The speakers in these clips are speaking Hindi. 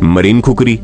मरीन खुकरी।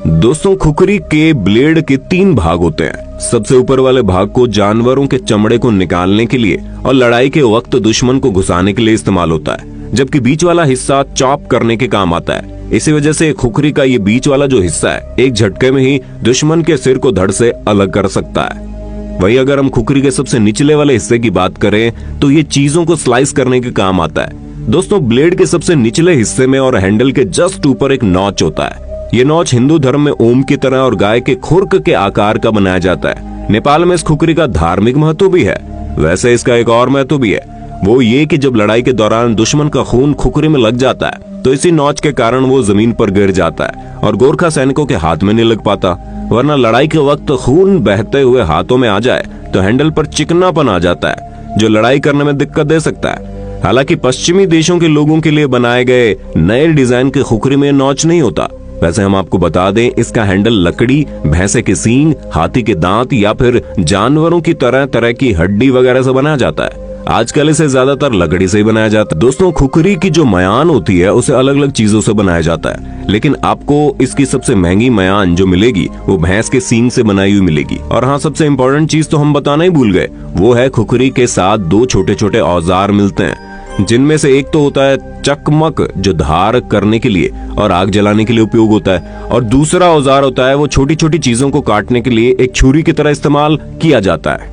दोस्तों, खुकरी के ब्लेड के 3 भाग होते हैं। सबसे ऊपर वाले भाग को जानवरों के चमड़े को निकालने के लिए और लड़ाई के वक्त दुश्मन को घुसाने के लिए इस्तेमाल होता है, जबकि बीच वाला हिस्सा चॉप करने के काम आता है। इसी वजह से खुकरी का ये बीच वाला जो हिस्सा है, एक झटके में ही दुश्मन के सिर को धड़ से अलग कर सकता है। वहीं अगर हम खुकरी के सबसे निचले वाले हिस्से की बात करें तो ये चीजों को स्लाइस करने के काम आता है। दोस्तों, ब्लेड के सबसे निचले हिस्से में और हैंडल के जस्ट ऊपर एक नॉच होता है। ये नॉच हिंदू धर्म में ओम की तरह और गाय के खुरक के आकार का बनाया जाता है। नेपाल में इस खुकरी का धार्मिक महत्व भी है। वैसे इसका एक और महत्व भी है, वो ये कि जब लड़ाई के दौरान दुश्मन का खून खुकरी में लग जाता है तो इसी नॉच के कारण वो जमीन पर गिर जाता है और गोरखा सैनिकों के हाथ में नहीं लग पाता। वरना लड़ाई के वक्त खून बहते हुए हाथों में आ जाए तो हैंडल पर चिकनापन आ जाता है, जो लड़ाई करने में दिक्कत दे सकता है। हालांकि पश्चिमी देशों के लोगों के लिए बनाए गए नए डिजाइन के खुकरी में नॉच नहीं होता। वैसे हम आपको बता दें, इसका हैंडल लकड़ी, भैंसे के सींग, हाथी के दांत या फिर जानवरों की तरह तरह की हड्डी वगैरह से बनाया जाता है। आजकल इसे ज्यादातर लकड़ी से ही बनाया जाता है। दोस्तों, खुकरी की जो मयान होती है उसे अलग अलग चीजों से बनाया जाता है, लेकिन आपको इसकी सबसे महंगी मयान जो मिलेगी वो भैंस के सींग से बनाई हुई मिलेगी। और हाँ, सबसे इम्पोर्टेंट चीज तो हम बताना ही भूल गए, वो है खुकरी के साथ 2 छोटे छोटे औजार मिलते हैं, जिनमें से एक तो होता है चकमक, जो धार करने के लिए और आग जलाने के लिए उपयोग होता है, और दूसरा औजार होता है वो छोटी छोटी चीजों को काटने के लिए एक छुरी की तरह इस्तेमाल किया जाता है।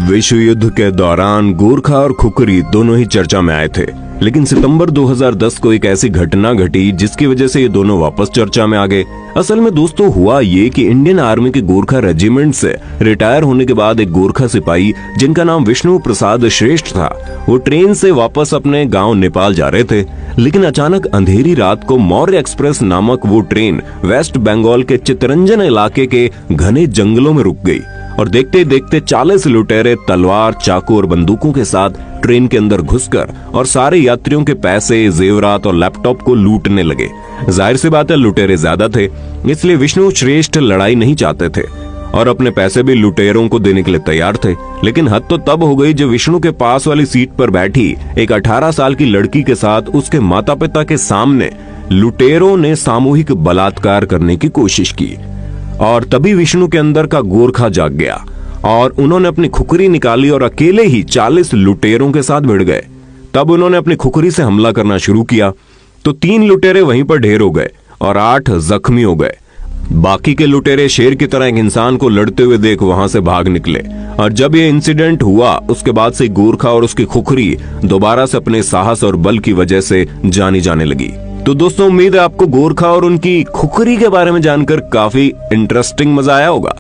विश्व युद्ध के दौरान गोरखा और खुकरी दोनों ही चर्चा में आए थे, लेकिन सितंबर 2010 को एक ऐसी घटना घटी जिसकी वजह से ये दोनों वापस चर्चा में आ गए। असल में दोस्तों हुआ ये कि इंडियन आर्मी के गोरखा रेजिमेंट से रिटायर होने के बाद एक गोरखा सिपाही जिनका नाम विष्णु प्रसाद श्रेष्ठ था, वो ट्रेन से वापस अपने गांव नेपाल जा रहे थे। लेकिन अचानक अंधेरी रात को मौर्य एक्सप्रेस नामक वो ट्रेन वेस्ट बंगाल के चितरंजन इलाके के घने जंगलों में रुक गई और देखते देखते 40 लुटेरे तलवार, चाकू और बंदूकों के साथ ट्रेन के अंदर घुसकर और सारे यात्रियों के पैसे, जेवरात और लैपटॉप को लूटने लगे। जाहिर सी बात है, लुटेरे ज्यादा थे, इसलिए विष्णु श्रेष्ठ लड़ाई नहीं चाहते थे और अपने पैसे भी लुटेरों को देने के लिए तैयार थे। लेकिन हद तो तब हो गई जब विष्णु के पास वाली सीट पर बैठी एक 18 साल की लड़की के साथ उसके माता पिता के सामने लुटेरों ने सामूहिक बलात्कार करने की कोशिश की। और तभी विष्णु के अंदर का गोरखा जाग गया और उन्होंने अपनी खुकरी निकाली और अकेले ही 40 लुटेरों के साथ भिड़ गए। तब उन्होंने अपनी खुकरी से हमला करना शुरू किया तो 3 लुटेरे वहीं पर ढेर हो गए और 8 जख्मी हो गए। बाकी के लुटेरे शेर की तरह एक इंसान को लड़ते हुए देख वहां से भाग निकले। और जब ये इंसिडेंट हुआ उसके बाद से गोरखा और उसकी खुकरी दोबारा से अपने साहस और बल की वजह से जानी जाने लगी। तो दोस्तों, उम्मीद है आपको गोरखा और उनकी खुकरी के बारे में जानकर काफी इंटरेस्टिंग मजा आया होगा।